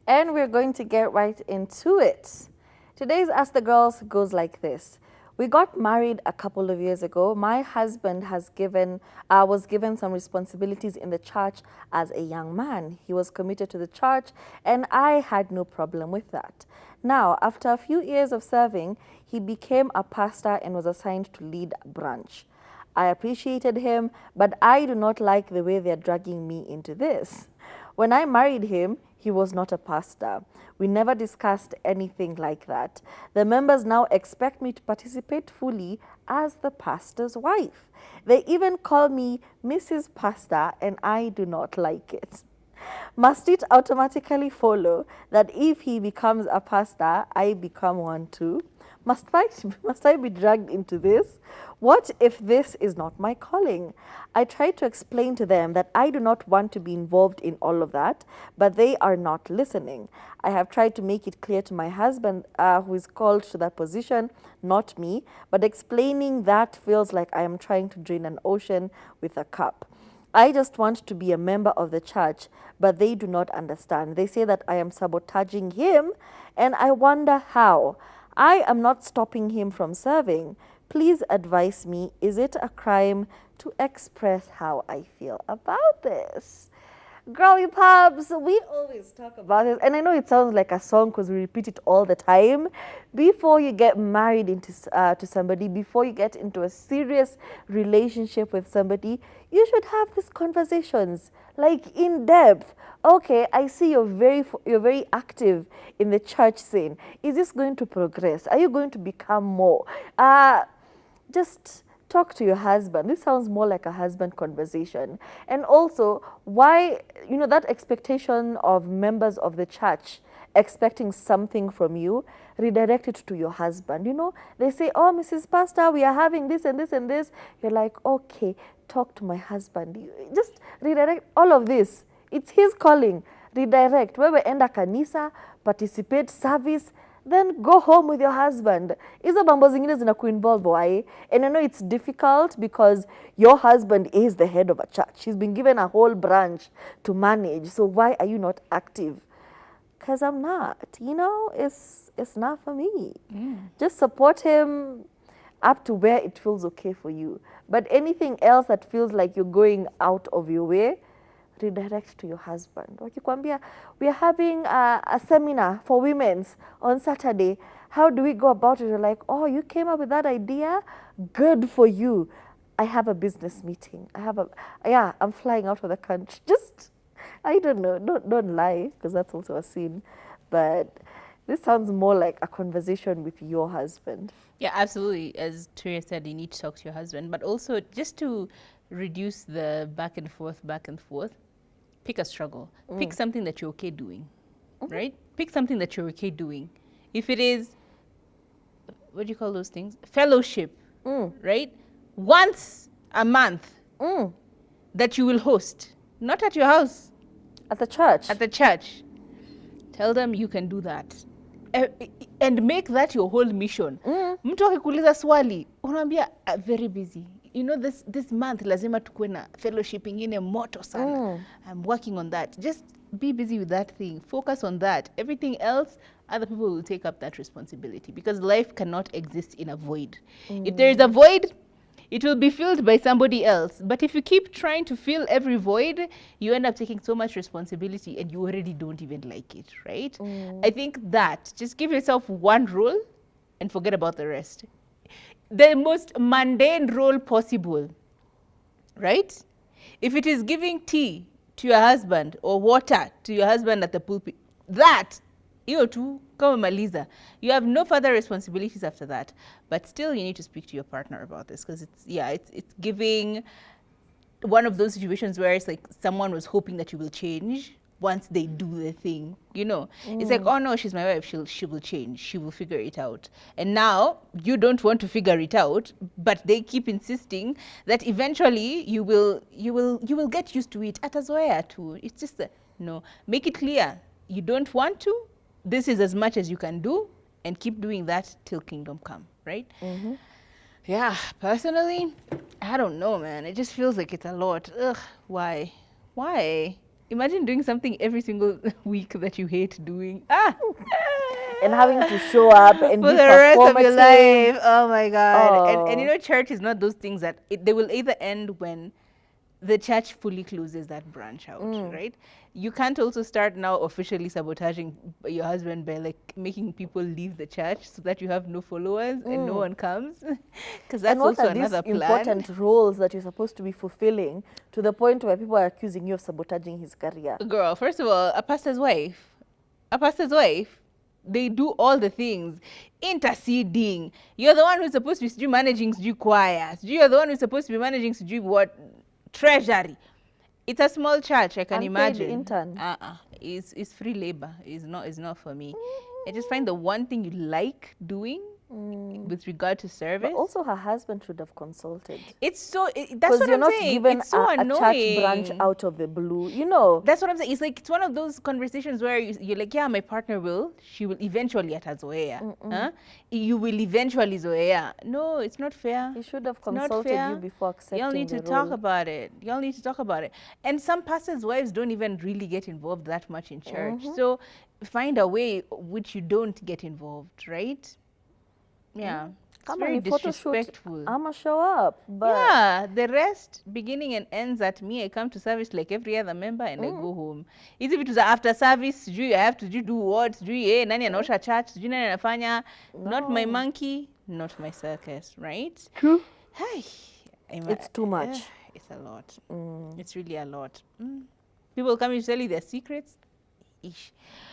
and we're going to get right into it. Today's Ask the Girls goes like this. We got married a couple of years ago. My husband was given some responsibilities in the church as a young man. He was committed to the church, and I had no problem with that. Now, after a few years of serving, he became a pastor and was assigned to lead a branch. I appreciated him, but I do not like the way they're dragging me into this. When I married him, he was not a pastor. We never discussed anything like that. The members now expect me to participate fully as the pastor's wife. They even call me Mrs. Pastor, and I do not like it. Must it automatically follow that if he becomes a pastor, I become one too? Must I be dragged into this? What if this is not my calling? I try to explain to them that I do not want to be involved in all of that, but they are not listening. I have tried to make it clear to my husband, who is called to that position, not me, but explaining that feels like I am trying to drain an ocean with a cup. I just want to be a member of the church, but they do not understand. They say that I am sabotaging him, and I wonder how. I am not stopping him from serving. Please advise me, is it a crime to express how I feel about this? Girly Pubs, we always talk about this, and I know it sounds like a song because we repeat it all the time. Before you get married to somebody, before you get into a serious relationship with somebody, you should have these conversations, like in depth. Okay, I see you're very active in the church scene. Is this going to progress? Are you going to become more? Just talk to your husband. This sounds more like a husband conversation. And also, why, that expectation of members of the church expecting something from you, redirect it to your husband. They say, oh, Mrs. Pastor, we are having this and this and this. You're like, okay, talk to my husband. Just redirect all of this. It's his calling. Redirect. Wewe enda kanisa, participate, service, then go home with your husband. Hizo mambo zingine zinakuinvolve why? And I know it's difficult because your husband is the head of a church. He's been given a whole branch to manage. So why are you not active? Because I'm not. It's not for me. Just support him up to where it feels okay for you. But anything else that feels like you're going out of your way, redirect to your husband. Wakikwambia, we are having a seminar for women's on Saturday. How do we go about it? You're like, oh, you came up with that idea? Good for you. I have a business meeting. I'm flying out of the country. Just, I don't know. Don't lie, because that's also a sin. But this sounds more like a conversation with your husband. Yeah, absolutely. As Turia said, you need to talk to your husband. But also, just to reduce the back and forth, pick a struggle. Pick something that you're okay doing, right? Pick something that you're okay doing. If it is, what do you call those things? Fellowship, right? Once a month that you will host, not at your house. At the church. At the church. Tell them you can do that. And make that your whole mission. Mtu akikuuliza swali, unaambia very busy. This month lazima tukue na fellowship ingine moto sana. I'm working on that. Just be busy with that thing. Focus on that. Everything else, other people will take up that responsibility, because life cannot exist in a void. If there is a void, it will be filled by somebody else. But if you keep trying to fill every void, you end up taking so much responsibility and you already don't even like it, right? I think that, just give yourself one role and forget about the rest. The most mundane role possible, right? If it is giving tea to your husband or water to your husband at the pulpit, that, hiyo tu kama maliza. You have no further responsibilities after that. But still, you need to speak to your partner about this, because it's giving one of those situations where it's like someone was hoping that you will change once they do the thing, It's like, oh no, she's my wife, she will change, she will figure it out. And now you don't want to figure it out, but they keep insisting that eventually you will get used to it. Atazoea tu. It's just no. Make it clear you don't want to. This is as much as you can do, and keep doing that till kingdom come, right? Yeah, personally, I don't know, man. It just feels like it's a lot. Ugh, why? Imagine doing something every single week that you hate doing. And having to show up and For be the rest of your performative. life. Oh my God. And you Oh. know, church is not those things that they will either end when the church fully closes that branch out, right? You can't also start now officially sabotaging your husband by like making people leave the church so that you have no followers and no one comes, because And that's what also are these another plan. important roles that you're supposed to be fulfilling to the point where people are accusing you of sabotaging his career? Girl, first of all, a pastor's wife, they do all the things, interceding. You're the one who's supposed to be managing choirs. You're the one who's supposed to be managing what treasury. It's a small church, I can Unpaid imagine. intern. It's free labor. It's not for me. I just find the one thing you like doing with regard to service. But also her husband should have consulted. It's so that's Because what you're I'm not saying. given It's so a church branch annoying. out of the blue. You know, That's what I'm saying. It's like it's one of those conversations where you're like, yeah, my partner she will eventually at Zoea. Huh? You will eventually Zoea. No, it's not fair. he should have It's not consulted fair. you before accepting Y'all need the to talk role. about it. Y'all need to talk about it. And some pastors' wives don't even really get involved that much in church. So find a way which you don't get involved, right? Yeah. It's Come very on, photo shoot. disrespectful. I'ma show up. But Yeah, the rest beginning and ends at me. I come to service like every other member and I go home. Is if it was after service, I have to do what? Nani anaosha church, nani anafanya. Not my monkey, not my circus, right? True. Hi. It's too much. It's a lot. It's really a lot. People come to tell you their secrets. Ish.